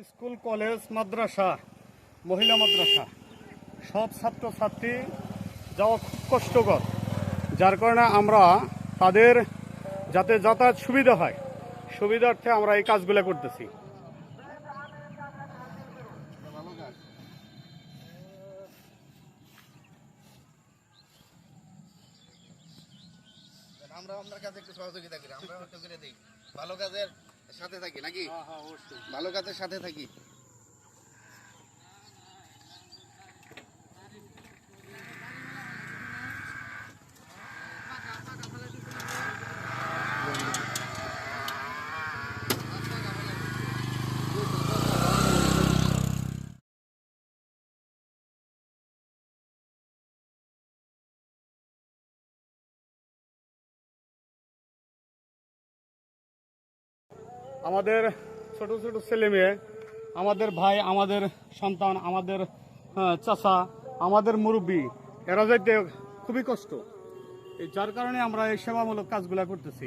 School, college, মাদ্রাসা, মহিলা মাদ্রাসা সব ছাত্রছাত্রী যাওয়া খুব কষ্টকর, যার কারণে আমরা তাদের যাতে যাতায়াত সুবিধা হয় সুবিধার্থে আমরা এই কাজগুলো করতেছি। আমরা আপনার কাছে একটু সহযোগিতা করি, আমরা একটু করে দিই, ভালো কাজের সাথে থাকি নাকি? ভালো কাজের সাথে থাকি। আমাদের ছোট ছোট ছেলে মেয়ে, আমাদের ভাই, আমাদের সন্তান, আমাদের চাচা, আমাদের মুরব্বী, এরা যাইতে খুবই কষ্ট, যার কারণে আমরা এই সেবামূলক কাজগুলা করতেছি।